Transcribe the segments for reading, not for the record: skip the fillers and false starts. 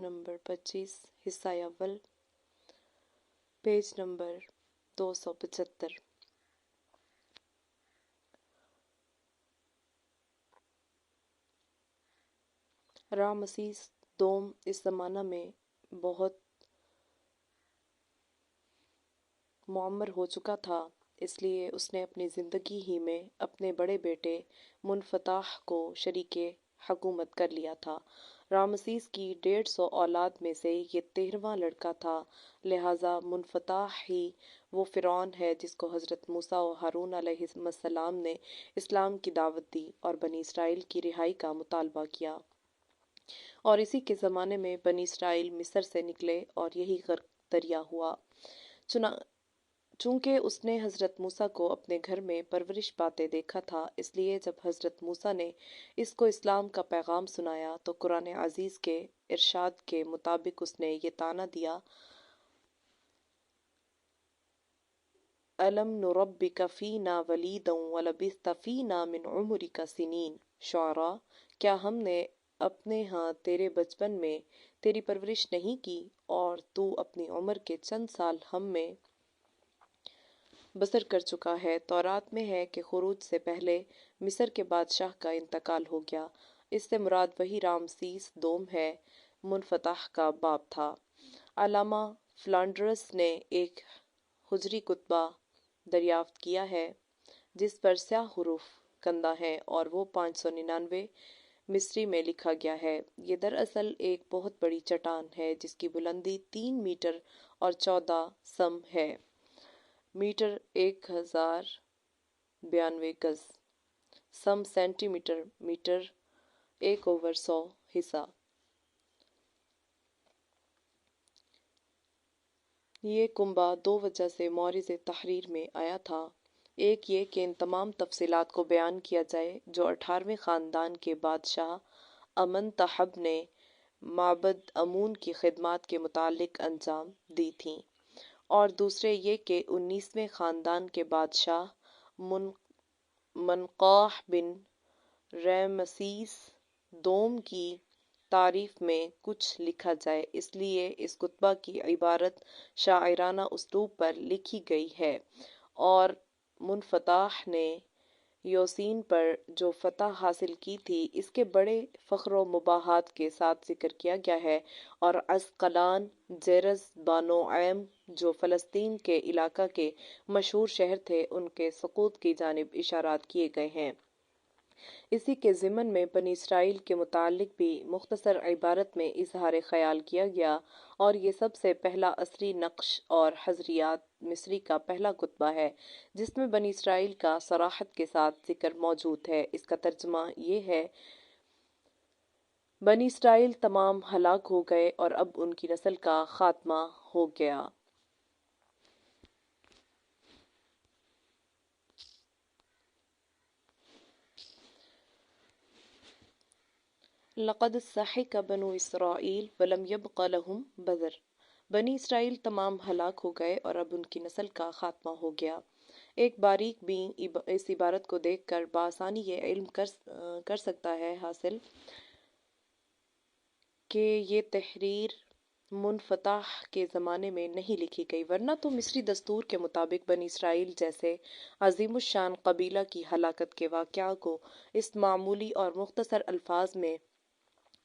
Number 25 حصہ اول page number 275۔ رامسیس دوم اس زمانہ میں بہت معمر ہو چکا تھا، اس لیے اس نے اپنی زندگی ہی میں اپنے بڑے بیٹے منفتح کو شریک حکومت کر لیا تھا۔ رامسیس کی 150 اولاد میں سے یہ 13واں لڑکا تھا، لہٰذا منفتح ہی وہ فرعون ہے جس کو حضرت موسیٰ و ہارون علیہ السلام نے اسلام کی دعوت دی اور بنی اسرائیل کی رہائی کا مطالبہ کیا، اور اسی کے زمانے میں بنی اسرائیل مصر سے نکلے اور یہی غرق دریا ہوا۔ چونکہ اس نے حضرت موسیٰ کو اپنے گھر میں پرورش پاتے دیکھا تھا، اس لیے جب حضرت موسیٰ نے اس کو اسلام کا پیغام سنایا تو قرآن عزیز کے ارشاد کے مطابق اس نے یہ طعنہ دیا: أَلَمْ نُرَبِّكَ فِينَا وَلِيدًا وَلَبِثْتَ فِينَا مِنْ عُمُرِكَ سِنِينَ۔ شعراء: کیا ہم نے اپنے ہاں تیرے بچپن میں تیری پرورش نہیں کی اور تو اپنی عمر کے چند سال ہم میں بسر کر چکا ہے۔ تورات میں ہے کہ خروج سے پہلے مصر کے بادشاہ کا انتقال ہو گیا۔ اس سے مراد وہی رامسیس دوم ہے، منفتح کا باپ تھا۔ علامہ فلانڈرس نے ایک حجری کتبہ دریافت کیا ہے جس پر سیاہ حروف کندہ ہیں اور وہ 599 مصری میں لکھا گیا ہے۔ یہ دراصل ایک بہت بڑی چٹان ہے جس کی بلندی 3 میٹر اور 14 سم ہے، میٹر 1092 گز، سم سینٹی میٹر، میٹر 1/100 حصہ۔ یہ کنبہ 2 وجہ سے مورز تحریر میں آیا تھا۔ ایک یہ کہ ان تمام تفصیلات کو بیان کیا جائے جو 18ویں خاندان کے بادشاہ امنتحب نے معبد امون کی خدمات کے متعلق انجام دی تھیں، اور دوسرے یہ کہ 19ویں خاندان کے بادشاہ منقاح بن رامسیس دوم کی تعریف میں کچھ لکھا جائے۔ اس لیے اس کتبہ کی عبارت شاعرانہ اسلوب پر لکھی گئی ہے، اور منفتح نے یوسین پر جو فتح حاصل کی تھی اس کے بڑے فخر و مباحات کے ساتھ ذکر کیا گیا ہے، اور عسقلان، جرز، بانوعیم جو فلسطین کے علاقہ کے مشہور شہر تھے، ان کے سقوط کی جانب اشارات کیے گئے ہیں۔ اسی کے ضمن میں بنی اسرائیل کے متعلق بھی مختصر عبارت میں اظہار خیال کیا گیا، اور یہ سب سے پہلا عصری نقش اور حضریات مصری کا پہلا کتبہ ہے جس میں بنی اسرائیل کا صراحت کے ساتھ ذکر موجود ہے۔ اس کا ترجمہ یہ ہے: بنی اسرائیل تمام ہلاک ہو گئے اور اب ان کی نسل کا خاتمہ ہو گیا۔ لقد سحق بنو اسرائیل ولم يبق لهم بذر۔ بنی اسرائیل تمام ہلاک ہو گئے اور اب ان کی نسل کا خاتمہ ہو گیا۔ ایک باریک بین اس عبارت کو دیکھ کر بآسانی یہ علم کر سکتا ہے حاصل کہ یہ تحریر منفتح کے زمانے میں نہیں لکھی گئی، ورنہ تو مصری دستور کے مطابق بنی اسرائیل جیسے عظیم الشان قبیلہ کی ہلاکت کے واقعہ کو اس معمولی اور مختصر الفاظ میں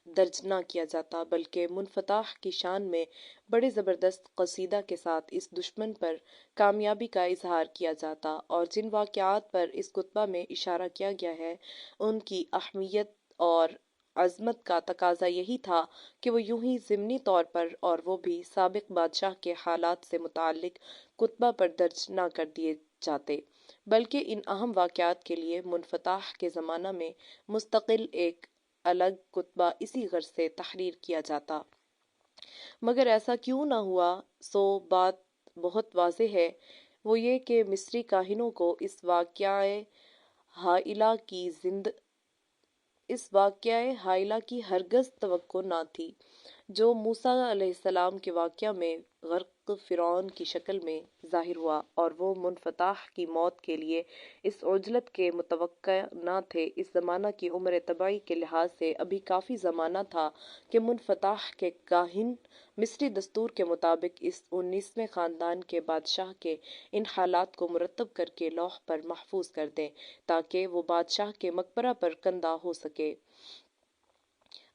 درج نہ کیا جاتا، بلکہ منفتح کی شان میں بڑے زبردست قصیدہ کے ساتھ اس دشمن پر کامیابی کا اظہار کیا جاتا، اور جن واقعات پر اس کتبہ میں اشارہ کیا گیا ہے ان کی اہمیت اور عظمت کا تقاضا یہی تھا کہ وہ یوں ہی ضمنی طور پر، اور وہ بھی سابق بادشاہ کے حالات سے متعلق کتبہ پر درج نہ کر دیے جاتے، بلکہ ان اہم واقعات کے لیے منفتح کے زمانہ میں مستقل ایک الگ کتبہ اسی غرض سے تحریر کیا جاتا۔ مگر ایسا کیوں نہ ہوا، سو بات بہت واضح ہے، وہ یہ کہ مصری کاہنوں کو اس واقعہ ہائلہ کی ہرگز توقع نہ تھی جو موسیٰ علیہ السلام کے واقعہ میں غرق غرق فرعون کی شکل میں ظاہر ہوا، اور وہ منفتح کی موت کے لیے اس عجلت کے متوقع نہ تھے۔ اس زمانہ کی عمر طبعی کے لحاظ سے ابھی کافی زمانہ تھا کہ منفتح کے کاہن مصری دستور کے مطابق اس 19ویں خاندان کے بادشاہ کے ان حالات کو مرتب کر کے لوح پر محفوظ کر دیں تاکہ وہ بادشاہ کے مقبرہ پر کندہ ہو سکے۔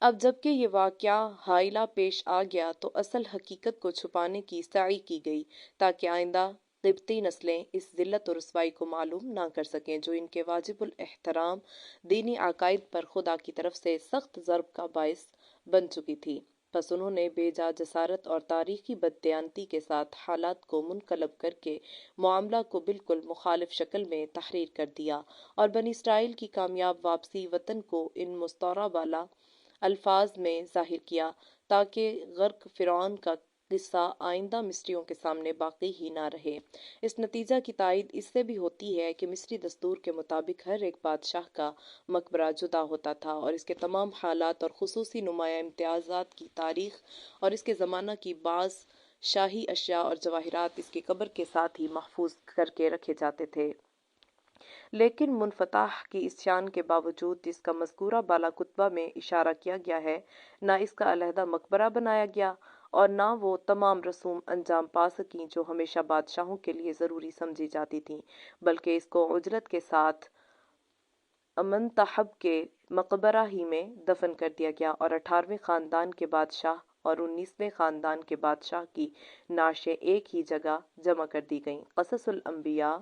اب جبکہ یہ واقعہ ہائلہ پیش آ گیا تو اصل حقیقت کو چھپانے کی سعی کی گئی تاکہ آئندہ قبطی نسلیں اس ذلت و رسوائی کو معلوم نہ کر سکیں جو ان کے واجب الاحترام دینی عقائد پر خدا کی طرف سے سخت ضرب کا باعث بن چکی تھی۔ پس انہوں نے بے جا جسارت اور تاریخی بددیانتی کے ساتھ حالات کو منقلب کر کے معاملہ کو بالکل مخالف شکل میں تحریر کر دیا، اور بنی اسرائیل کی کامیاب واپسی وطن کو ان مستعار بالا الفاظ میں ظاہر کیا تاکہ غرق فرعون کا قصہ آئندہ مصریوں کے سامنے باقی ہی نہ رہے۔ اس نتیجہ کی تائید اس سے بھی ہوتی ہے کہ مصری دستور کے مطابق ہر ایک بادشاہ کا مقبرہ جدا ہوتا تھا، اور اس کے تمام حالات اور خصوصی نمایاں امتیازات کی تاریخ اور اس کے زمانہ کی بعض شاہی اشیاء اور جواہرات اس کی قبر کے ساتھ ہی محفوظ کر کے رکھے جاتے تھے۔ لیکن منفتح کی اس شان کے باوجود جس کا مذکورہ بالا کتبہ میں اشارہ کیا گیا ہے، نہ اس کا علیحدہ مقبرہ بنایا گیا اور نہ وہ تمام رسوم انجام پا سکیں جو ہمیشہ بادشاہوں کے لیے ضروری سمجھی جاتی تھیں، بلکہ اس کو عجلت کے ساتھ امنتحب کے مقبرہ ہی میں دفن کر دیا گیا، اور 18ویں خاندان کے بادشاہ اور 19ویں خاندان کے بادشاہ کی نعشیں ایک ہی جگہ جمع کر دی گئیں۔ قصص الانبیاء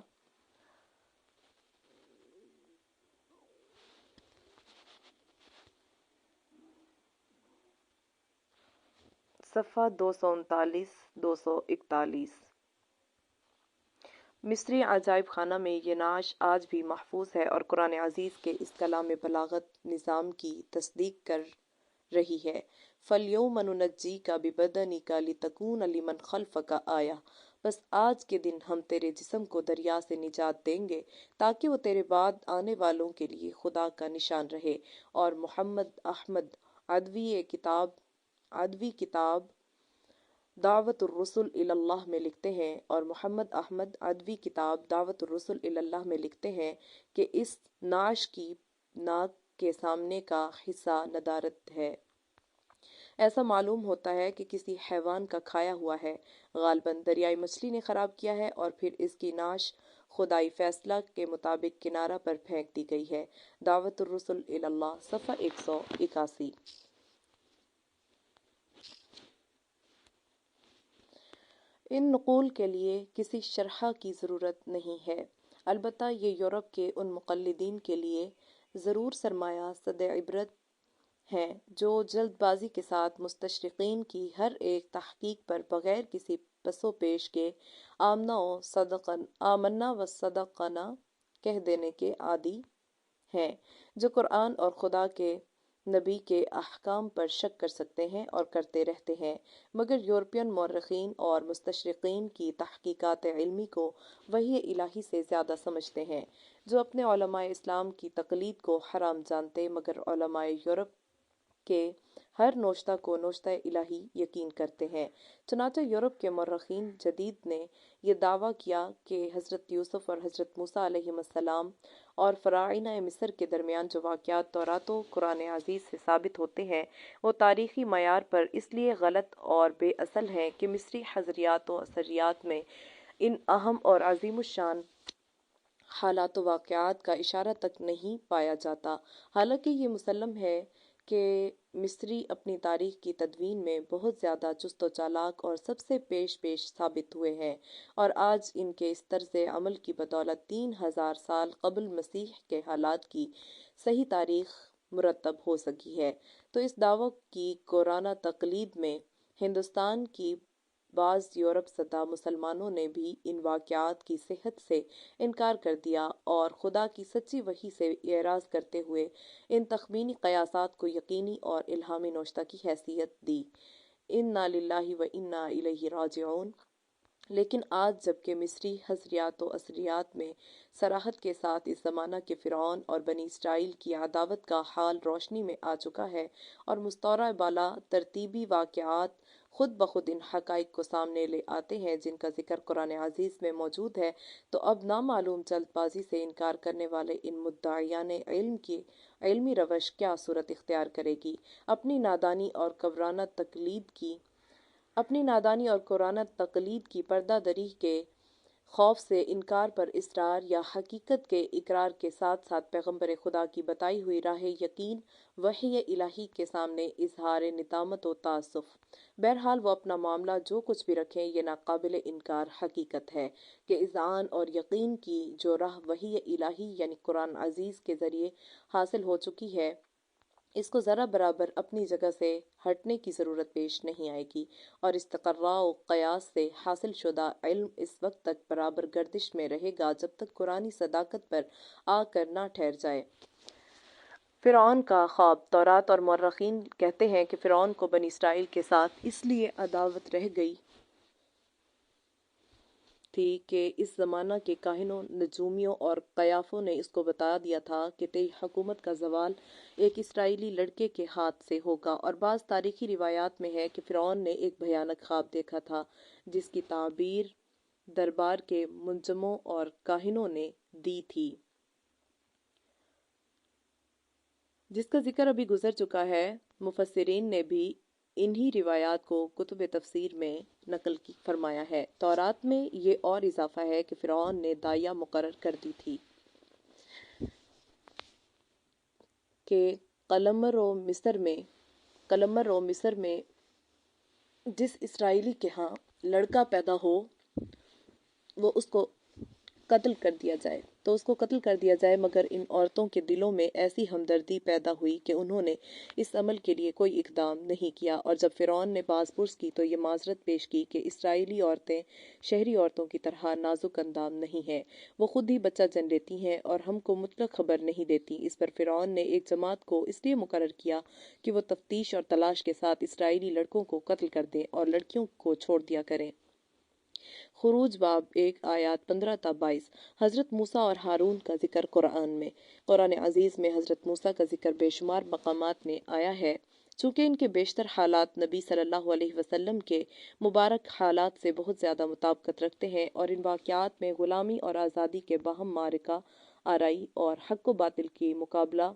صفحہ 239-241۔ مصری عجائب خانہ میں یہ نعش آج بھی محفوظ ہے اور قرآن عزیز کے اس کلام بلاغت نظام کی تصدیق کر رہی ہے۔ فَالْيَوْمَ نُنَجِّيكَ بِبَدَنِكَ لِتَكُونَ لِمَنْ خَلْفَكَ آیَةً، بس آج کے دن ہم تیرے جسم کو دریا سے نجات دیں گے تاکہ وہ تیرے بعد آنے والوں کے لیے خدا کا نشان رہے۔ اور محمد احمد عدوی کتاب دعوت الرسل الی اللہ میں لکھتے ہیں، اور محمد احمد عدوی کتاب دعوت الرسل الی اللہ میں لکھتے ہیں کہ اس نعش کی ناک کے سامنے کا حصہ ندارت ہے۔ ایسا معلوم ہوتا ہے کہ کسی حیوان کا کھایا ہوا ہے، غالباً دریائی مچھلی نے خراب کیا ہے، اور پھر اس کی نعش خدائی فیصلہ کے مطابق کنارہ پر پھینک دی گئی ہے۔ دعوت الرسل الی اللہ صفحہ 181۔ ان نقول کے لیے کسی شرح کی ضرورت نہیں ہے، البتہ یہ یورپ کے ان مقلدین کے لیے ضرور سرمایہ صد عبرت ہیں جو جلد بازی کے ساتھ مستشرقین کی ہر ایک تحقیق پر بغیر کسی پس و پیش کے آمنا و صدقنا کہہ دینے کے عادی ہیں، جو قرآن اور خدا کے نبی کے احکام پر شک کر سکتے ہیں اور کرتے رہتے ہیں، مگر یورپین مورخین اور مستشرقین کی تحقیقات علمی کو وحی الہی سے زیادہ سمجھتے ہیں، جو اپنے علماء اسلام کی تقلید کو حرام جانتے مگر علماء یورپ کے ہر نوشتہ کو نوشتہ الہی یقین کرتے ہیں۔ چنانچہ یورپ کے مورخین جدید نے یہ دعویٰ کیا کہ حضرت یوسف اور حضرت موسیٰ علیہم السلام اور فراعنہ مصر کے درمیان جو واقعات تورات و قرآن عزیز سے ثابت ہوتے ہیں وہ تاریخی معیار پر اس لیے غلط اور بے اصل ہیں کہ مصری حضریات و اثریات میں ان اہم اور عظیم الشان حالات و واقعات کا اشارہ تک نہیں پایا جاتا۔ حالانکہ یہ مسلم ہے کہ مصری اپنی تاریخ کی تدوین میں بہت زیادہ چست و چالاک اور سب سے پیش ثابت ہوئے ہیں، اور آج ان کے اس طرز عمل کی بدولت 3000 سال قبل مسیح کے حالات کی صحیح تاریخ مرتب ہو سکی ہے۔ تو اس دعوی کی کورانہ تقلید میں ہندوستان کی بعض یورپ زدہ مسلمانوں نے بھی ان واقعات کی صحت سے انکار کر دیا اور خدا کی سچی وحی سے اعراض کرتے ہوئے ان تخمینی قیاسات کو یقینی اور الہامی نوشتہ کی حیثیت دی۔ انا للہ و انا الیہ راجعون۔ لیکن آج جبکہ مصری حضریات و اثریات میں صراحت کے ساتھ اس زمانہ کے فرعون اور بنی اسرائیل کی عداوت کا حال روشنی میں آ چکا ہے اور مستعار بالا ترتیبی واقعات خود بخود ان حقائق کو سامنے لے آتے ہیں جن کا ذکر قرآن عزیز میں موجود ہے، تو اب نامعلوم جلد بازی سے انکار کرنے والے ان مدعیان علم کی علمی روش کیا صورت اختیار کرے گی؟ اپنی نادانی اور قرآن تقلید کی پردہ دری کے خوف سے انکار پر اصرار یا حقیقت کے اقرار کے ساتھ ساتھ پیغمبر خدا کی بتائی ہوئی راہ یقین وحی الہی کے سامنے اظہار ندامت و تاسف۔ بہرحال وہ اپنا معاملہ جو کچھ بھی رکھیں، یہ ناقابل انکار حقیقت ہے کہ اذعان اور یقین کی جو راہ وحی الہی یعنی قرآن عزیز کے ذریعے حاصل ہو چکی ہے، اس کو ذرا برابر اپنی جگہ سے ہٹنے کی ضرورت پیش نہیں آئے گی، اور استقراء و قیاس سے حاصل شدہ علم اس وقت تک برابر گردش میں رہے گا جب تک قرآنی صداقت پر آ کر نہ ٹھہر جائے۔ فرعون کا خواب۔ تورات اور مورخین کہتے ہیں کہ فرعون کو بنی اسرائیل کے ساتھ اس لیے عداوت رہ گئی تھی کہ اس زمانہ کے کاہنوں، نجومیوں اور قیافوں نے اس کو بتا دیا تھا کہ تیری حکومت کا زوال ایک اسرائیلی لڑکے کے ہاتھ سے ہوگا، اور بعض تاریخی روایات میں ہے کہ فرعون نے ایک بھیانک خواب دیکھا تھا جس کی تعبیر دربار کے منجموں اور کاہنوں نے دی تھی، جس کا ذکر ابھی گزر چکا ہے۔ مفسرین نے بھی انہی روایات کو کتب تفسیر میں نقل فرمایا ہے۔ تورات میں یہ اور اضافہ ہے کہ فرعون نے داعیہ مقرر کر دی تھی کہ قلمرو مصر میں جس اسرائیلی کے ہاں لڑکا پیدا ہو وہ اس کو قتل کر دیا جائے، مگر ان عورتوں کے دلوں میں ایسی ہمدردی پیدا ہوئی کہ انہوں نے اس عمل کے لیے کوئی اقدام نہیں کیا، اور جب فرعون نے باز پرس کی تو یہ معذرت پیش کی کہ اسرائیلی عورتیں شہری عورتوں کی طرح نازک اندام نہیں ہیں، وہ خود ہی بچہ جن لیتی ہیں اور ہم کو مطلق خبر نہیں دیتی۔ اس پر فرعون نے ایک جماعت کو اس لیے مقرر کیا کہ وہ تفتیش اور تلاش کے ساتھ اسرائیلی لڑکوں کو قتل کر دیں اور لڑکیوں کو چھوڑ دیا کریں۔ خروج باب 1 آیات 15 تا 22۔ حضرت موسیٰ اور ہارون کا ذکر قرآن میں۔ قرآن عزیز میں حضرت موسیٰ کا ذکر بے شمار مقامات میں آیا ہے، چونکہ ان کے بیشتر حالات نبی صلی اللہ علیہ وسلم کے مبارک حالات سے بہت زیادہ مطابقت رکھتے ہیں، اور ان واقعات میں غلامی اور آزادی کے باہم معرکہ آرائی اور حق و باطل کی مقابلہ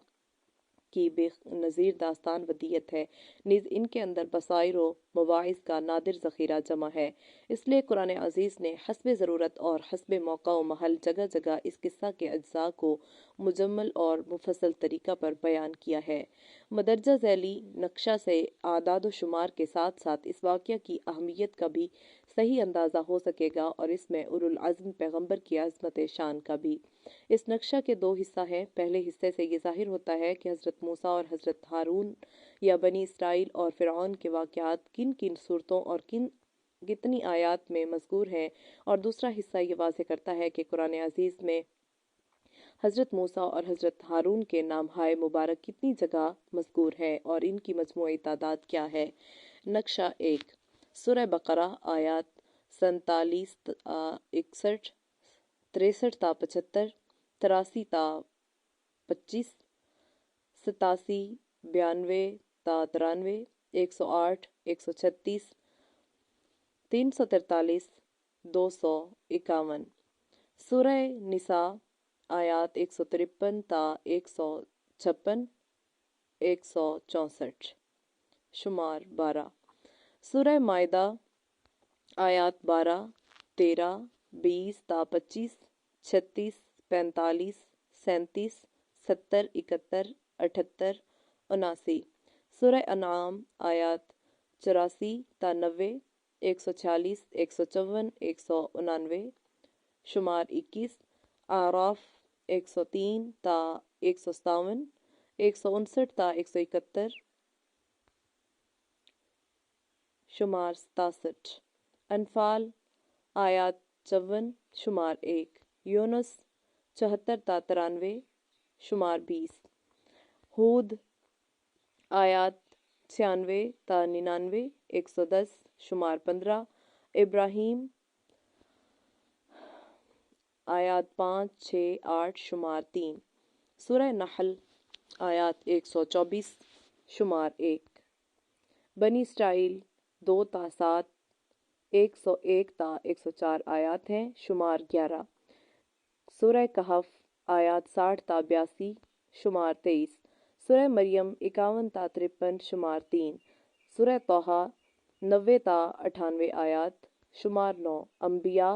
کی بے نظیر داستان ودیت ہے، نیز ان کے اندر بصائر و مواعظ کا نادر ذخیرہ جمع ہے۔ اس لیے قرآن عزیز نے حسب ضرورت اور حسب موقع و محل جگہ جگہ اس قصہ کے اجزاء کو مجمل اور مفصل طریقہ پر بیان کیا ہے۔ مدرجہ ذیلی نقشہ سے اعداد و شمار کے ساتھ ساتھ اس واقعہ کی اہمیت کا بھی صحیح اندازہ ہو سکے گا، اور اس میں اولوالعزم پیغمبر کی عظمت شان کا بھی۔ اس نقشہ کے دو حصہ ہیں۔ پہلے حصے سے یہ ظاہر ہوتا ہے کہ حضرت موسیٰ اور حضرت ہارون یا بنی اسرائیل اور فرعون کے واقعات کن کن صورتوں اور کتنی آیات میں مذکور ہیں، اور دوسرا حصہ یہ واضح کرتا ہے کہ قرآن عزیز میں حضرت موسیٰ اور حضرت ہارون کے نام ہائے مبارک کتنی جگہ مذکور ہے اور ان کی مجموعی تعداد کیا ہے۔ نقشہ 1 سورہ بقرہ آیات 47 61 63 تا 75 83 تا 25 87 92 تا 93 108 136 343 251۔ سورہ نساء آیات 153 تا 156 164۔ شمار 12۔ سورہ مائدہ آیات 12 13 20 تا 25 36 45 37 70 71 78 79۔ سورہ انعام آیات 84 تا 90 146 154 199۔ شمار 21۔ اعراف 103 تا 157 159 تا 171۔ شمار 67۔ انفال آیات 54 شمار 1۔ یونس 74 تا 93۔ شمار 20۔ ہود آیات 96 تا 99 110۔ شمار 15۔ ابراہیم آیات 5 6 8۔ شمار 3۔ سورہ نحل آیات 124۔ شمار 1۔ بنی اسرائیل 2 تا 7 101 تا 104 آیات ہیں، شمار 11۔ سورہ کہف آیات 60 تا 82، شمار 23۔ سورہ مریم 51 تا 53، شمار 3۔ سورہ طٰہٰ 90 تا 98 آیات، شمار 9۔ انبیاء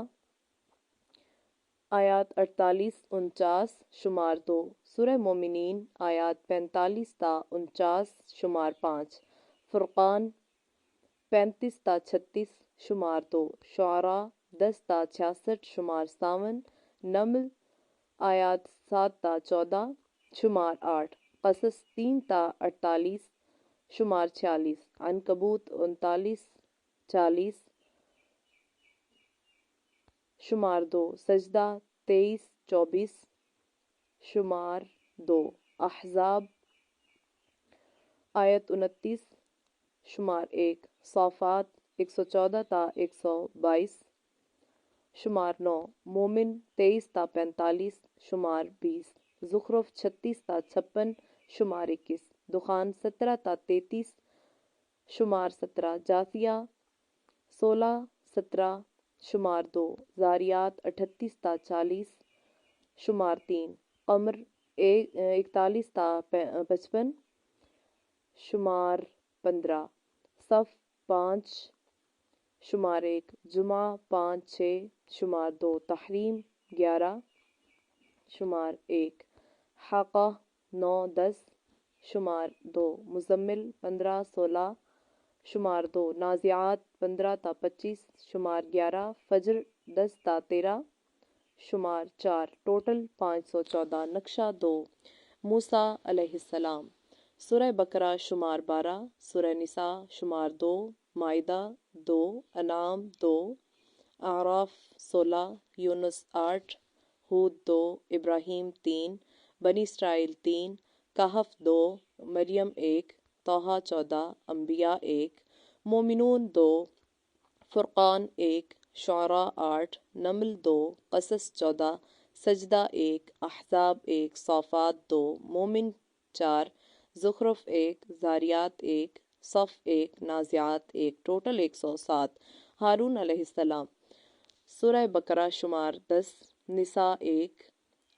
آیات 48 49، شمار 2۔ سورہ مومنین آیات 45 تا 49، شمار 5۔ فرقان 35 تا 36، شمار 2۔ شعراء 10 تا 66، شمار 57۔ نمل آیات 7 تا 14، شمار 8۔ قصص 3 تا 48، شمار 46۔ عنکبوت 39 40، شمار 2۔ سجدہ 23 24، شمار 2۔ احزاب آیت 29، شمار 1۔ صافات 114 تا 122، شمار 9۔ مومن 23 تا 45، شمار 20۔ زخرف 36 تا 56، شمار 21۔ دخان 17 تا 33، شمار 17۔ جاثیہ 16 17، شمار 2۔ زاریات 38 تا 40، شمار 3۔ قمر 41 تا 55، شمار 15۔ صف 5، شمار 1۔ جمعہ 5 6، شمار 2۔ تحریم 11، شمار 1۔ حاقہ 9 10، شمار 2۔ مزمل 15 16، شمار 2۔ نازعات 15 تا 25، شمار 11۔ فجر 10 تا 13، شمار 4۔ ٹوٹل 514۔ نقشہ 2۔ موسیٰ علیہ السلام۔ سورہ بقرہ شمار 12، سورہ نساء شمار 2، مائدہ 2، انعام 2، اعراف 16، یونس 8، ہود 2، ابراہیم 3، بنی اسرائیل 3، کہف 2، مریم 1، طٰہٰ 14، انبیاء 1، مومنون 2، فرقان 1، شعراء 8، نمل 2، قصص 14، سجدہ 1، احزاب 1، صافات 2، مومن 4، زخرف 1، زاریات 1، صف 1، نازعات 1۔ ٹوٹل 107۔ ہارون علیہ السلام۔ سورہ بقرہ شمار 10، نساء 1،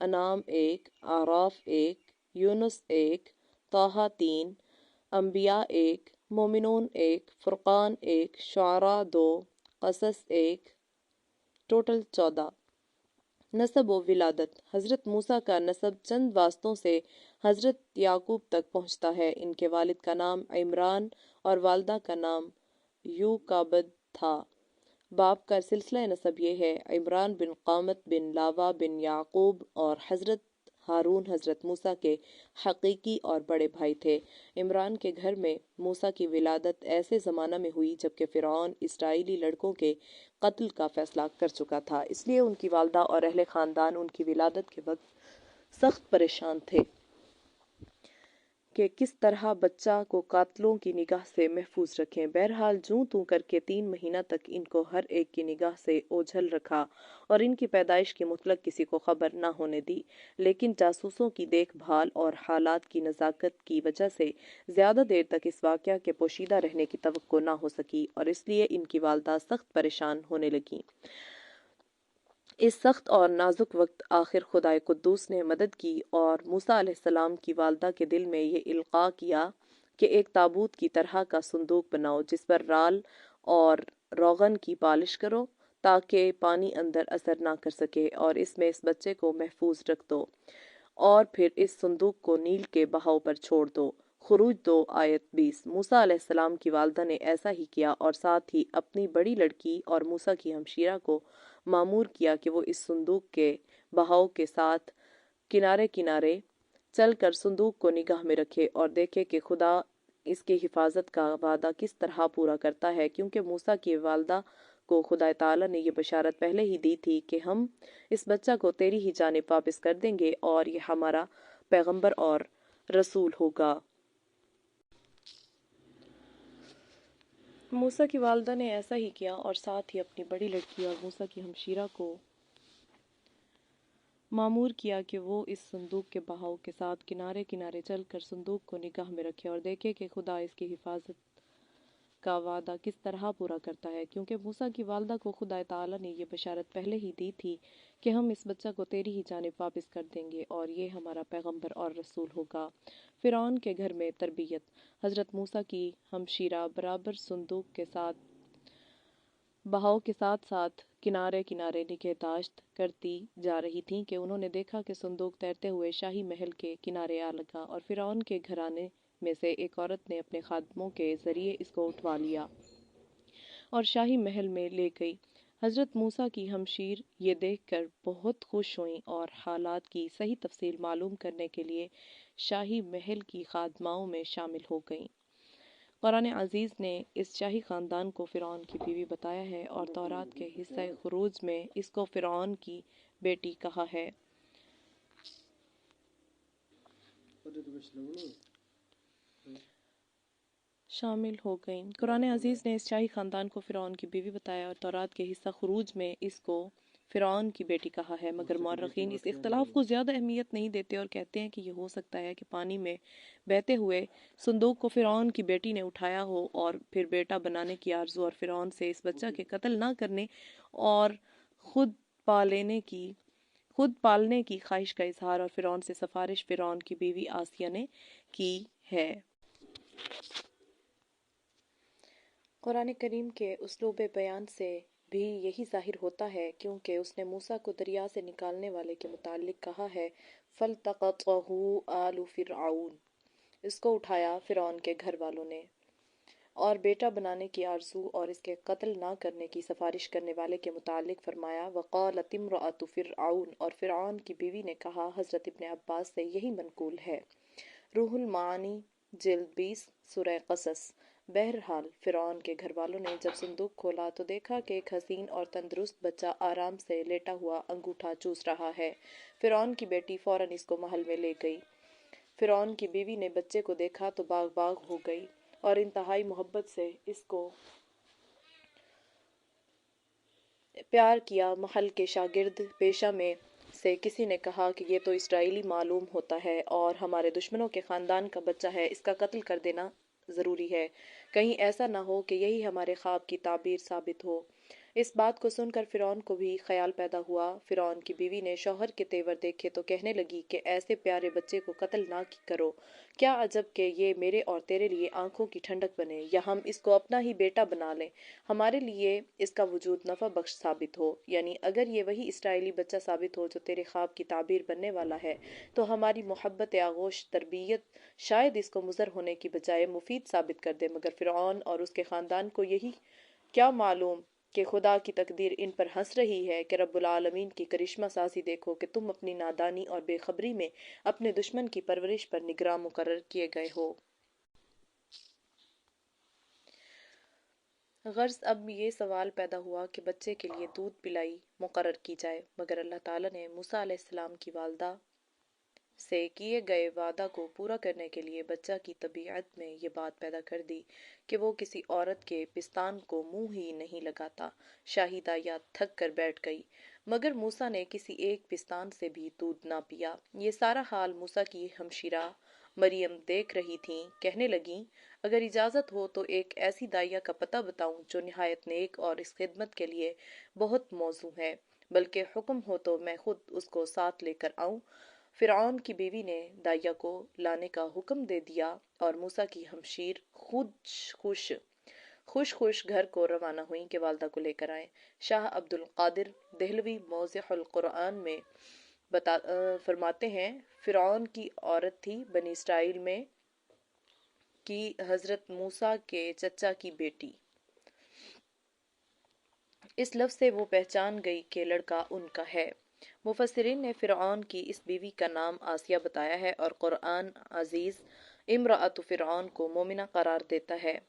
انعام 1، اعراف 1، یونس 1، طٰہٰ 3، انبیاء 1، مومنون 1، فرقان 1، شعراء 2، قصص 1۔ ٹوٹل 14۔ نسب و ولادت۔ حضرت موسیٰ کا نسب چند واسطوں سے حضرت یعقوب تک پہنچتا ہے۔ ان کے والد کا نام عمران اور والدہ کا نام یوکابد تھا۔ باپ کا سلسلہ نسب یہ ہے: عمران بن قامت بن لاوا بن یعقوب، اور حضرت ہارون حضرت موسیٰ کے حقیقی اور بڑے بھائی تھے۔ عمران کے گھر میں موسیٰ کی ولادت ایسے زمانہ میں ہوئی جبکہ فرعون اسرائیلی لڑکوں کے قتل کا فیصلہ کر چکا تھا، اس لیے ان کی والدہ اور اہل خاندان ان کی ولادت کے وقت سخت پریشان تھے کہ کس طرح بچہ کو قاتلوں کی نگاہ سے محفوظ رکھیں۔ بہرحال جوں توں کر کے 3 مہینہ تک ان کو ہر ایک کی نگاہ سے اوجھل رکھا اور ان کی پیدائش کی مطلق کسی کو خبر نہ ہونے دی، لیکن جاسوسوں کی دیکھ بھال اور حالات کی نزاکت کی وجہ سے زیادہ دیر تک اس واقعہ کے پوشیدہ رہنے کی توقع نہ ہو سکی، اور اس لیے ان کی والدہ سخت پریشان ہونے لگیں۔ اس سخت اور نازک وقت آخر خدائے قدوس نے مدد کی اور موسیٰ علیہ السلام کی والدہ کے دل میں یہ القاء کیا کہ ایک تابوت کی طرح کا صندوق بناؤ جس پر رال اور روغن کی پالش کرو تاکہ پانی اندر اثر نہ کر سکے، اور اس میں اس بچے کو محفوظ رکھ دو، اور پھر اس صندوق کو نیل کے بہاؤ پر چھوڑ دو۔ خروج 2 آیت 20۔ موسیٰ علیہ السلام کی والدہ نے ایسا ہی کیا، اور ساتھ ہی اپنی بڑی لڑکی اور موسیٰ کی ہمشیرہ کو مامور کیا کہ وہ اس صندوق کے بہاؤ کے ساتھ کنارے کنارے چل کر صندوق کو نگاہ میں رکھے اور دیکھے کہ خدا اس کی حفاظت کا وعدہ کس طرح پورا کرتا ہے، کیونکہ موسیٰ کی والدہ کو خدا تعالیٰ نے یہ بشارت پہلے ہی دی تھی کہ ہم اس بچہ کو تیری ہی جانب واپس کر دیں گے اور یہ ہمارا پیغمبر اور رسول ہوگا۔ موسیٰ کی والدہ نے ایسا ہی کیا اور ساتھ ہی اپنی بڑی لڑکی اور موسیٰ کی ہمشیرہ کو مامور کیا کہ وہ اس صندوق کے بہاؤ کے ساتھ کنارے کنارے چل کر صندوق کو نگاہ میں رکھے اور دیکھے کہ خدا اس کی حفاظت کا وعدہ کس طرح پورا کرتا ہے، کیونکہ موسیٰ کی والدہ کو خدا تعالیٰ نے یہ بشارت پہلے ہی دی تھی کہ ہم اس بچہ کو تیری ہی جانب واپس کر دیں گے اور یہ ہمارا پیغمبر اور رسول ہوگا۔ فرعون کے گھر میں تربیت۔ حضرت موسیٰ کی ہمشیرہ برابر صندوق کے ساتھ بہاؤ کے ساتھ ساتھ کنارے کنارے نگہداشت کرتی جا رہی تھیں کہ انہوں نے دیکھا کہ صندوق تیرتے ہوئے شاہی محل کے کنارے آ لگا اور فرعون کے گھرانے میں سے ایک عورت نے اپنے خادموں کے ذریعے اس کو اٹھوا لیا اور شاہی محل میں لے گئی۔ حضرت موسیٰ کی ہمشیر یہ دیکھ کر بہت خوش ہوئیں اور حالات کی صحیح تفصیل معلوم کرنے کے لیے شاہی محل کی خادماؤں میں شامل ہو گئیں۔ قرآن عزیز نے اس شاہی خاندان کو فرعون کی بیوی بتایا ہے اور تورات کے حصہ خروج میں اس کو فرعون کی بیٹی کہا ہے۔ شامل ہو گئیں۔ قرآن عزیز نے اس شاہی خاندان کو فرعون کی بیوی بتایا اور تورات کے حصہ خروج میں اس کو فرعون کی بیٹی کہا ہے، مگر مورخین اس اختلاف کو زیادہ اہمیت نہیں دیتے اور کہتے ہیں کہ یہ ہو سکتا ہے کہ پانی میں بہتے ہوئے صندوق کو فرعون کی بیٹی نے اٹھایا ہو اور پھر بیٹا بنانے کی آرزو اور فرعون سے اس بچہ کے قتل نہ کرنے اور خود پالنے کی خواہش کا اظہار اور فرعون سے سفارش فرعون کی بیوی آسیہ نے کی ہے۔ قرآن کریم کے اسلوب بیان سے بھی یہی ظاہر ہوتا ہے، کیونکہ اس نے موسیٰ کو دریا سے نکالنے والے کے متعلق کہا ہے فَالْتَقَطَهُ آلُ فِرْعَوْنَ، اس کو اٹھایا فرعون کے گھر والوں نے، اور بیٹا بنانے کی آرزو اور اس کے قتل نہ کرنے کی سفارش کرنے والے کے متعلق فرمایا وَقَالَتِ امْرَأَتُ فِرْعَوْنَ، اور فرعون کی بیوی نے کہا۔ حضرت ابن عباس سے یہی منقول ہے۔ روح المعانی جلد 20 سورہ قصص۔ بہرحال فرعون کے گھر والوں نے جب صندوق کھولا تو دیکھا کہ ایک حسین اور تندرست بچہ آرام سے لیٹا ہوا انگوٹھا چوس رہا ہے۔ فرعون کی بیٹی فوراً اس کو محل میں لے گئی۔ فرعون کی بیوی نے بچے کو دیکھا تو باغ باغ ہو گئی اور انتہائی محبت سے اس کو پیار کیا۔ محل کے شاگرد پیشہ میں سے کسی نے کہا کہ یہ تو اسرائیلی معلوم ہوتا ہے اور ہمارے دشمنوں کے خاندان کا بچہ ہے، اس کا قتل کر دینا ضروری ہے، کہیں ایسا نہ ہو کہ یہی ہمارے خواب کی تعبیر ثابت ہو۔ اس بات کو سن کر فرعون کو بھی خیال پیدا ہوا۔ فرعون کی بیوی نے شوہر کے تیور دیکھے تو کہنے لگی کہ ایسے پیارے بچے کو قتل نہ کرو، کیا عجب کہ یہ میرے اور تیرے لیے آنکھوں کی ٹھنڈک بنے، یا ہم اس کو اپنا ہی بیٹا بنا لیں، ہمارے لیے اس کا وجود نفع بخش ثابت ہو، یعنی اگر یہ وہی اسرائیلی بچہ ثابت ہو جو تیرے خواب کی تعبیر بننے والا ہے تو ہماری محبت آغوش تربیت شاید اس کو مضر ہونے کی بجائے مفید ثابت کر دے۔ مگر فرعون اور اس کے خاندان کو یہی کیا معلوم کہ خدا کی تقدیر ان پر ہنس رہی ہے کہ رب العالمین کی کرشمہ سازی دیکھو کہ تم اپنی نادانی اور بے خبری میں اپنے دشمن کی پرورش پر نگراں مقرر کیے گئے ہو۔ غرض اب یہ سوال پیدا ہوا کہ بچے کے لیے دودھ پلائی مقرر کی جائے، مگر اللہ تعالیٰ نے موسیٰ علیہ السلام کی والدہ سے کیے گئے وعدہ کو پورا کرنے کے لیے بچہ کی طبیعت میں یہ بات پیدا کر دی کہ وہ کسی عورت کے پستان کو منہ ہی نہیں لگاتا۔ شاہی دائیا تھک کر بیٹھ گئی، مگر موسیٰ نے کسی ایک پستان سے بھی دودھ نہ پیا۔ یہ سارا حال موسیٰ کی ہمشیرہ مریم دیکھ رہی تھیں۔ کہنے لگیں، اگر اجازت ہو تو ایک ایسی دائیا کا پتہ بتاؤں جو نہایت نیک اور اس خدمت کے لیے بہت موزوں ہے، بلکہ حکم ہو تو میں خود اس کو ساتھ لے کر آؤں۔ فرعون کی بیوی نے دائیا کو لانے کا حکم دے دیا اور موسیٰ کی ہمشیر خوش خوش گھر کو روانہ ہوئیں کہ والدہ کو لے کر آئیں۔ شاہ عبد القادر دہلوی موضح القرآن میں فرماتے ہیں، فرعون کی عورت تھی بنی اسرائیل میں کی حضرت موسیٰ کے چچا کی بیٹی۔ اس لفظ سے وہ پہچان گئی کہ لڑکا ان کا ہے۔ مفسرین نے فرعون کی اس بیوی کا نام آسیہ بتایا ہے اور قرآن عزیز امرأۃ فرعون کو مومنہ قرار دیتا ہے۔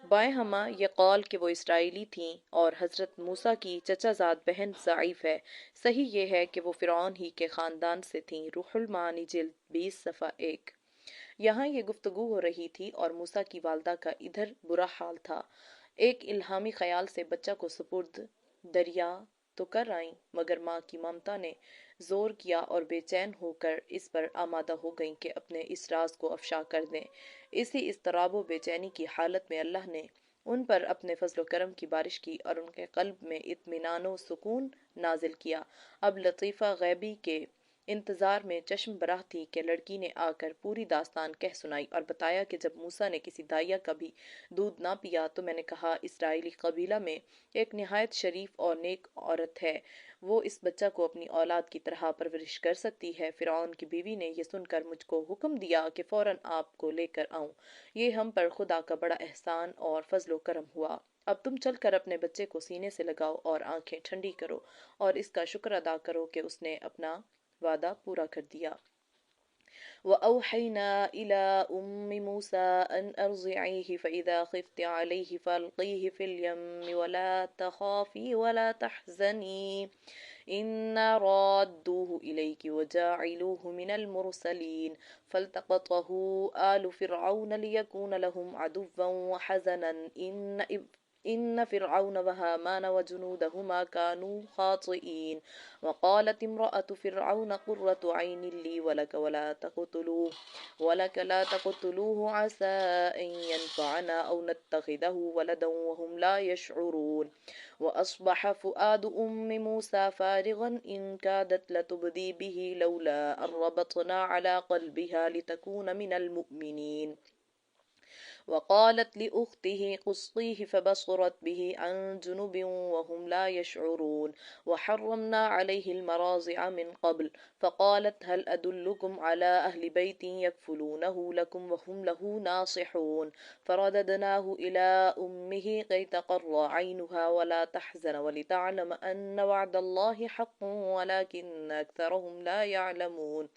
بائیں ہمہ یہ قول کہ وہ اسرائیلی تھیں اور حضرت موسیٰ کی چچا زاد بہن ضعیف ہے۔ صحیح یہ ہے کہ وہ فرعون ہی کے خاندان سے تھیں۔ روح المعانی جلد 20 صفحہ 1۔ یہاں یہ گفتگو ہو رہی تھی اور موسیٰ کی والدہ کا ادھر برا حال تھا۔ ایک الہامی خیال سے بچہ کو سپرد دریا تو کر آئیں، مگر ماں کی ممتا نے زور کیا اور بے چین ہو کر اس پر آمادہ ہو گئیں کہ اپنے اس راز کو افشا کر دیں۔ اسی اضطراب و بے چینی کی حالت میں اللہ نے ان پر اپنے فضل و کرم کی بارش کی اور ان کے قلب میں اطمینان و سکون نازل کیا۔ اب لطیفہ غیبی کے انتظار میں چشم براہ تھی کہ لڑکی نے آ کر پوری داستان کہہ سنائی اور بتایا کہ جب موسیٰ نے کسی دائیا کا بھی دودھ نہ پیا تو میں نے کہا اسرائیلی قبیلہ میں ایک نہایت شریف اور نیک عورت ہے، وہ اس بچہ کو اپنی اولاد کی طرح پرورش کر سکتی ہے۔ فرعون کی بیوی نے یہ سن کر مجھ کو حکم دیا کہ فوراً آپ کو لے کر آؤں، یہ ہم پر خدا کا بڑا احسان اور فضل و کرم ہوا۔ اب تم چل کر اپنے بچے کو سینے سے لگاؤ اور آنکھیں ٹھنڈی کرو اور اس کا شکر ادا کرو کہ اس نے اپنا وعدہ پورا کر دیا۔ وَأَوْحَيْنَا إِلَىٰ أُمِّ مُوسَىٰ أَنْ أَرْضِعِيهِ فَإِذَا خِفْتِ عَلَيْهِ فَأَلْقِيهِ فِي الْيَمِّ وَلَا تَخَافِي وَلَا تَحْزَنِي إِنَّا رَادُّوهُ إِلَيْكِ وَجَاعِلُوهُ مِنَ الْمُرْسَلِينَ فَالْتَقَطَهُ آلُ فِرْعَوْنَ لِيَكُونَ لَهُمْ عَدُوًّا وَحَزَنًا إن فرعون وهامان وجنودهما كانوا خاطئين وقالت امرأة فرعون قرة عين لي ولك لا تقتلوه عسى أن ينفعنا أو نتخذه ولدا وهم لا يشعرون وأصبح فؤاد أم موسى فارغا إن كادت لتبدي به لولا أن ربطنا على قلبها لتكون من المؤمنين وقالت لأخته قصيه فبصرت به عن جنب وهم لا يشعرون وحرمنا عليه المراضع من قبل فقالت هل أدلكم على أهل بيت يكفلونه لكم وهم له ناصحون فرددناه إلى أمه كي تقر عينها ولا تحزن ولتعلم أن وعد الله حق ولكن أكثرهم لا يعلمون۔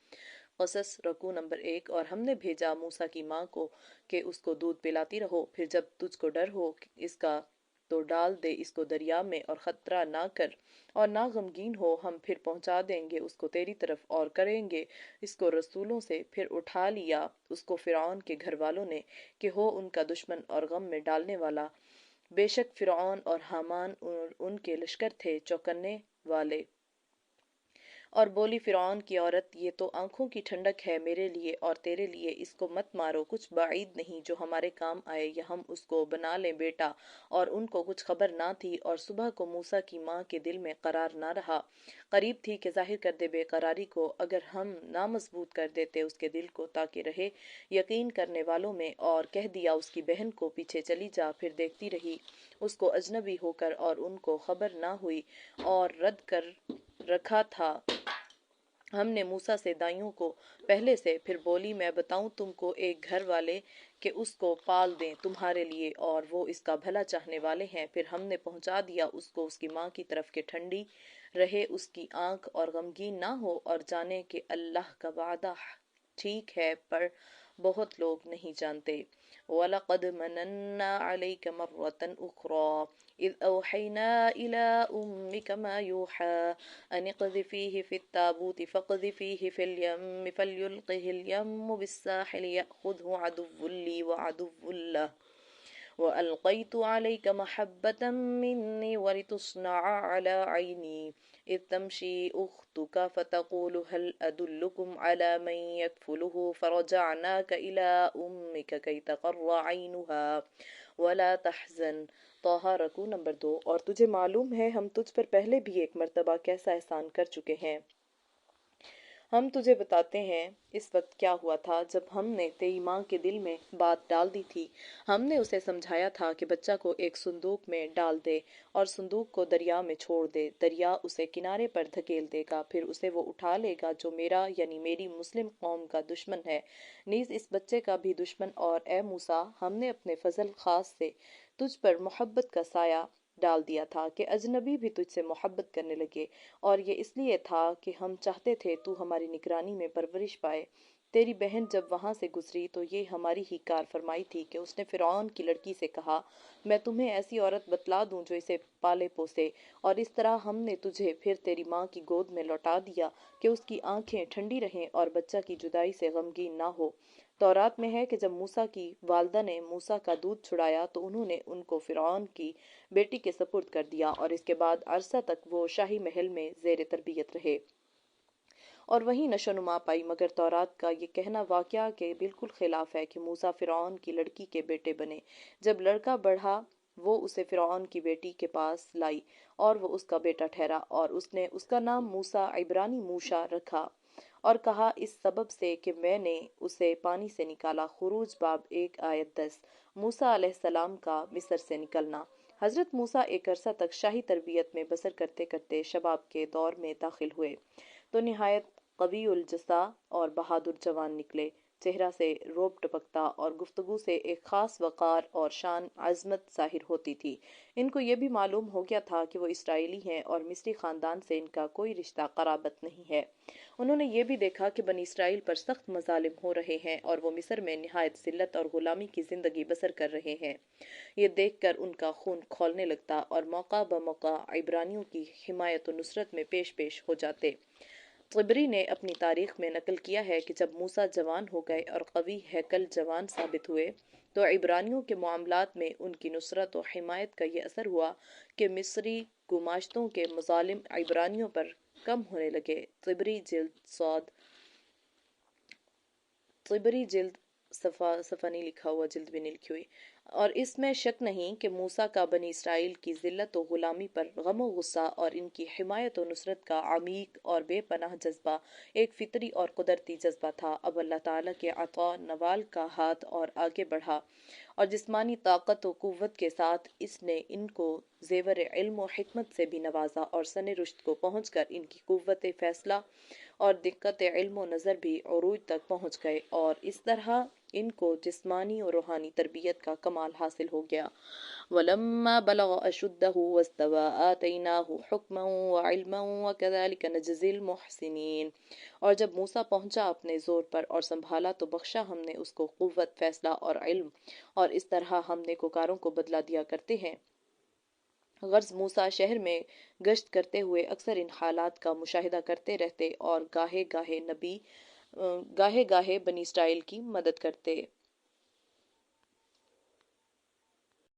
قصص رکوع نمبر 1۔ اور ہم نے بھیجا موسیٰ کی ماں کو کہ اس کو دودھ پلاتی رہو، پھر جب تجھ کو ڈر ہو اس کا تو ڈال دے اس کو دریا میں اور خطرہ نہ کر اور نہ غمگین ہو، ہم پھر پہنچا دیں گے اس کو تیری طرف اور کریں گے اس کو رسولوں سے۔ پھر اٹھا لیا اس کو فرعون کے گھر والوں نے کہ ہو ان کا دشمن اور غم میں ڈالنے والا، بے شک فرعون اور حامان اور ان کے لشکر تھے چوکنے والے۔ اور بولی فرعون کی عورت یہ تو آنکھوں کی ٹھنڈک ہے میرے لیے اور تیرے لیے، اس کو مت مارو، کچھ بعید نہیں جو ہمارے کام آئے یا ہم اس کو بنا لیں بیٹا۔ اور ان کو کچھ خبر نہ تھی اور صبح کو موسیٰ کی ماں کے دل میں قرار نہ رہا، قریب تھی کہ ظاہر کر دے بے قراری کو، اگر ہم نہ مضبوط کر دیتے اس کے دل کو تاکہ رہے یقین کرنے والوں میں، اور کہہ دیا اس کی بہن کو پیچھے چلی جا، پھر دیکھتی رہی اس کو اجنبی ہو کر اور ان کو خبر نہ ہوئی اور رد کر رکھا تھا ہم نے موسیٰ سے دائیوں کو پہلے سے۔ پھر بولی میں بتاؤں تم کو ایک گھر والے کہ اس کو پال دیں تمہارے لیے اور وہ اس کا بھلا چاہنے والے ہیں۔ پھر ہم نے پہنچا دیا اس کو اس کی ماں کی طرف کہ ٹھنڈی رہے اس کی آنکھ اور غمگین نہ ہو، اور جانے کہ اللہ کا وعدہ ٹھیک ہے پر بہت لوگ نہیں جانتے۔ وَلَقَدْ مَنَنَّا عَلَيْكَ مَرَّةً أُخْرَىٰ إِذْ أَوْحَيْنَا إِلَىٰ أُمِّكَ مَا يُوحَىٰ أَنِ اقْذِفِيهِ فِي التَّابُوتِ فَاقْذِفِيهِ فِي الْيَمِّ فَلْيُلْقِهِ الْيَمُّ بِالسَّاحِلِ يَأْخُذْهُ عَدُوٌّ لِّي وَعَدُوٌّ لَّهُ وَأَلْقَيْتُ عَلَيْكَ مَحَبَّةً مِّنِّي وَلِتُصْنَعَ عَلَىٰ عَيْنِي إِذْ تَمْشِي أُخْتُكَ فَتَقُولُ هَلْ أَدُلُّكُمْ عَلَىٰ مَن يَكْفُلُهُ فَرَجَعْنَاكَ إِلَىٰ أُمِّكَ كَيْ تَقَرَّ عَيْنُهَا وَلَا تَحْزَنَ۔ طٰہٰ رکوع نمبر 2۔ اور تجھے معلوم ہے ہم تجھ پر پہلے بھی ایک مرتبہ کیسا احسان کر چکے ہیں، ہم تجھے بتاتے ہیں اس وقت کیا ہوا تھا جب ہم نے تیری ماں کے دل میں بات ڈال دی تھی۔ ہم نے اسے سمجھایا تھا کہ بچہ کو ایک صندوق میں ڈال دے اور صندوق کو دریا میں چھوڑ دے، دریا اسے کنارے پر دھکیل دے گا، پھر اسے وہ اٹھا لے گا جو میرا یعنی میری مسلم قوم کا دشمن ہے، نیز اس بچے کا بھی دشمن۔ اور اے موسیٰ ہم نے اپنے فضل خاص سے تجھ پر محبت کا سایہ ڈال دیا تھا کہ اجنبی بھی تجھ سے محبت کرنے لگے، اور یہ اس لیے تھا کہ ہم چاہتے تھے تو ہماری نگرانی میں پرورش پائے۔ تیری بہن جب وہاں سے گزری تو یہ ہماری ہی کار فرمائی تھی کہ اس نے فرعون کی لڑکی سے کہا میں تمہیں ایسی عورت بتلا دوں جو اسے پالے پوسے، اور اس طرح ہم نے تجھے پھر تیری ماں کی گود میں لوٹا دیا کہ اس کی آنکھیں ٹھنڈی رہیں اور بچہ کی جدائی سے غمگین نہ ہو۔ تورات میں ہے کہ جب موسیٰ کی والدہ نے موسیٰ کا دودھ چھڑایا تو انہوں نے ان کو فرعون کی بیٹی کے سپرد کر دیا، اور اس کے بعد عرصہ تک وہ شاہی محل میں زیر تربیت رہے اور وہیں نشو و نما پائی، مگر تورات کا یہ کہنا واقعہ کے بالکل خلاف ہے کہ موسیٰ فرعون کی لڑکی کے بیٹے بنے۔ جب لڑکا بڑھا وہ اسے فرعون کی بیٹی کے پاس لائی اور وہ اس کا بیٹا ٹھہرا، اور اس نے اس کا نام موسیٰ عبرانی موشا رکھا، اور کہا اس سبب سے کہ میں نے اسے پانی سے نکالا۔ خروج باب 1 آیت 10۔ موسیٰ علیہ السلام کا مصر سے نکلنا۔ حضرت موسیٰ ایک عرصہ تک شاہی تربیت میں بسر کرتے کرتے شباب کے دور میں داخل ہوئے تو نہایت قوی الجثہ اور بہادر جوان نکلے۔ چہرہ سے روب ٹپکتا اور گفتگو سے ایک خاص وقار اور شان عظمت ظاہر ہوتی تھی۔ ان کو یہ بھی معلوم ہو گیا تھا کہ وہ اسرائیلی ہیں اور مصری خاندان سے ان کا کوئی رشتہ قرابت نہیں ہے۔ انہوں نے یہ بھی دیکھا کہ بنی اسرائیل پر سخت مظالم ہو رہے ہیں اور وہ مصر میں نہایت ذلت اور غلامی کی زندگی بسر کر رہے ہیں۔ یہ دیکھ کر ان کا خون کھولنے لگتا اور موقع بموقع عبرانیوں کی حمایت و نصرت میں پیش ہو جاتے۔ طبری نے اپنی تاریخ میں نقل کیا ہے کہ جب موسیٰ جوان ہو گئے اور قوی ہیکل جوان ثابت ہوئے تو عبرانیوں کے معاملات میں ان کی نصرت و حمایت کا یہ اثر ہوا کہ مصری گماشتوں کے مظالم عبرانیوں پر کم ہونے لگے۔ طبری جلد صفحہ نہیں لکھا ہوا، جلد بھی نہیں لکھی ہوئی۔ اور اس میں شک نہیں کہ موسیٰ کا بنی اسرائیل کی ذلت و غلامی پر غم و غصہ اور ان کی حمایت و نصرت کا عمیق اور بے پناہ جذبہ ایک فطری اور قدرتی جذبہ تھا۔ اب اللہ تعالیٰ کے عطا نوال کا ہاتھ اور آگے بڑھا اور جسمانی طاقت و قوت کے ساتھ اس نے ان کو زیور علم و حکمت سے بھی نوازا اور سن رشد کو پہنچ کر ان کی قوت فیصلہ اور دقت علم و نظر بھی عروج تک پہنچ گئے، اور اس طرح ان کو جسمانی اور روحانی تربیت کا کمال حاصل ہو گیا۔ وَلَمَّا بَلَغَ أَشُدَّهُ وَاسْتَوَىٰ آتَيْنَاهُ حُكْمًا وَعِلْمًا وَكَذَلِكَ نَجْزِي الْمُحْسِنِينَ۔ اور جب موسیٰ پہنچا اپنے زور پر اور سنبھالا تو بخشا ہم نے اس کو قوت، فیصلہ اور علم، اور اس طرح ہم نیکوکاروں کو بدلہ دیا کرتے ہیں۔ غرض موسیٰ شہر میں گشت کرتے ہوئے اکثر ان حالات کا مشاہدہ کرتے رہتے اور گاہے گاہے بنی اسرائیل کی مدد کرتے۔